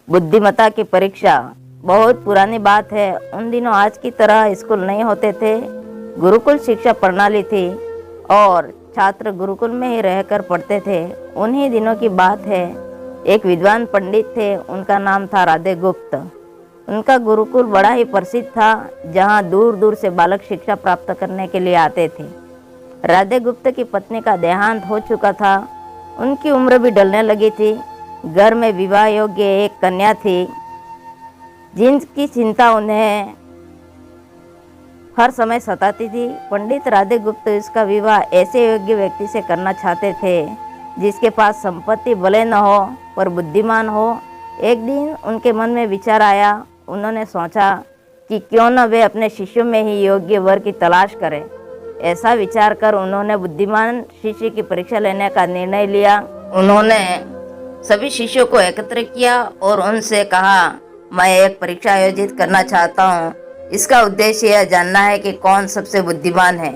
बुद्धिमत्ता की परीक्षा बहुत पुरानी बात है। उन दिनों आज की तरह स्कूल नहीं होते थे। गुरुकुल शिक्षा प्रणाली थी और छात्र गुरुकुल में ही रहकर पढ़ते थे। उन्हीं दिनों की बात है। एक विद्वान पंडित थे, उनका नाम था राधे गुप्त। उनका गुरुकुल बड़ा ही प्रसिद्ध था, जहाँ दूर दूर से बालक शिक्षा प्राप्त करने के लिए आते थे। राधे गुप्त की पत्नी का देहांत हो चुका था। उनकी उम्र भी ढलने लगी थी। घर में विवाह योग्य एक कन्या थी, जिनकी चिंता उन्हें हर समय सताती थी। पंडित राधे गुप्त इसका विवाह ऐसे योग्य व्यक्ति से करना चाहते थे, जिसके पास संपत्ति भले न हो पर बुद्धिमान हो। एक दिन उनके मन में विचार आया। उन्होंने सोचा कि क्यों न वे अपने शिष्यों में ही योग्य वर की तलाश करें। ऐसा विचार कर उन्होंने बुद्धिमान शिष्य की परीक्षा लेने का निर्णय लिया। उन्होंने सभी शिष्यों को एकत्र किया और उनसे कहा, मैं एक परीक्षा आयोजित करना चाहता हूँ। इसका उद्देश्य यह जानना है कि कौन सबसे बुद्धिमान है।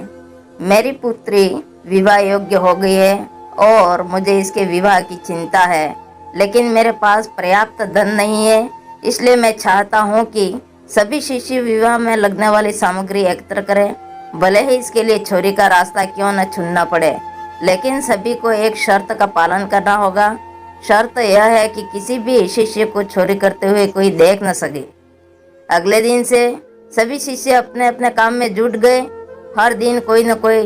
मेरी पुत्री विवाह योग्य हो गई है और मुझे इसके विवाह की चिंता है, लेकिन मेरे पास पर्याप्त धन नहीं है। इसलिए मैं चाहता हूँ कि सभी शिष्य विवाह में लगने वाली सामग्री एकत्र करें, भले ही इसके लिए छोरी का रास्ता क्यों न चुनना पड़े। लेकिन सभी को एक शर्त का पालन करना होगा। शर्त यह है कि किसी भी शिष्य को चोरी करते हुए कोई देख न सके। अगले दिन से सभी शिष्य अपने अपने काम में जुट गए। हर दिन कोई न कोई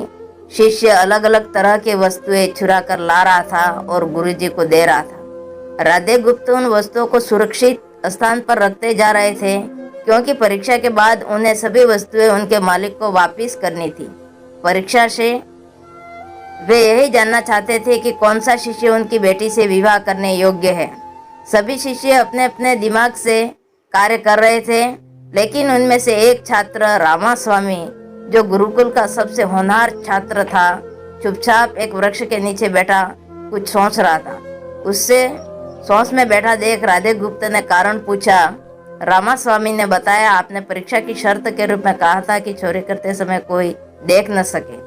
शिष्य अलग अलग तरह की वस्तुएं चुरा कर ला रहा था और गुरुजी को दे रहा था। राधे गुप्त उन वस्तुओं को सुरक्षित स्थान पर रखते जा रहे थे, क्योंकि परीक्षा के बाद उन्हें सभी वस्तुएं उनके मालिक को वापस करनी थी। परीक्षा से वे यही जानना चाहते थे कि कौन सा शिष्य उनकी बेटी से विवाह करने योग्य है। सभी शिष्य अपने अपने दिमाग से कार्य कर रहे थे, लेकिन उनमें से एक छात्र रामास्वामी, जो गुरुकुल का सबसे होनहार छात्र था, चुपचाप एक वृक्ष के नीचे बैठा कुछ सोच रहा था। उससे सोच में बैठा देख राधे गुप्त ने कारण पूछा। रामास्वामी ने बताया, आपने परीक्षा की शर्त के रूप में कहा था कि चोरी करते समय कोई देख न सके,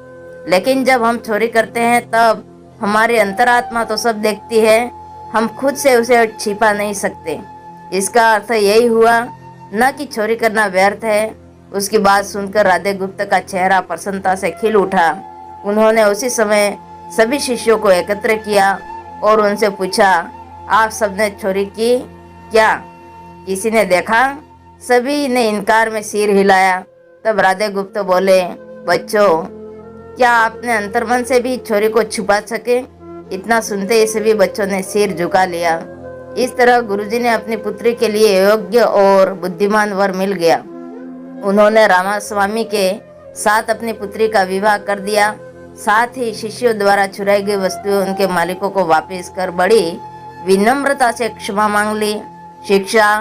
लेकिन जब हम चोरी करते हैं तब हमारी अंतरात्मा तो सब देखती है। हम खुद से उसे छिपा नहीं सकते। इसका अर्थ यही हुआ न कि चोरी करना व्यर्थ है। उसकी बात सुनकर राधे गुप्त का चेहरा प्रसन्नता से खिल उठा। उन्होंने उसी समय सभी शिष्यों को एकत्र किया और उनसे पूछा, आप सबने चोरी की क्या? किसी ने देखा? सभी ने इनकार में सिर हिलाया। तब राधे गुप्त बोले, बच्चों, क्या आपने अंतर्मन से भी चोरी को छुपा सके? इतना सुनते ही सभी बच्चों ने सिर झुका लिया। इस तरह गुरुजी ने अपनी पुत्री के लिए योग्य और बुद्धिमान वर मिल गया। उन्होंने रामास्वामी के साथ अपनी पुत्री का विवाह कर दिया। साथ ही शिष्यों द्वारा चुराई गई वस्तुएं उनके मालिकों को वापस कर बड़ी विनम्रता से क्षमा मांग ली। शिक्षा,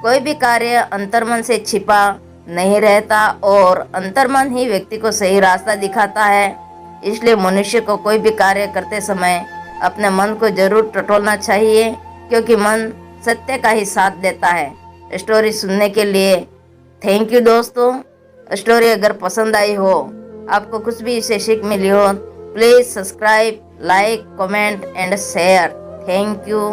कोई भी कार्य अंतर्मन से छिपा नहीं रहता और अंतर्मन ही व्यक्ति को सही रास्ता दिखाता है। इसलिए मनुष्य को कोई भी कार्य करते समय अपने मन को जरूर टटोलना चाहिए, क्योंकि मन सत्य का ही साथ देता है। स्टोरी सुनने के लिए थैंक यू दोस्तों। स्टोरी अगर पसंद आई हो, आपको कुछ भी इससे सीख मिली हो, please subscribe, like, comment and share. Thank you.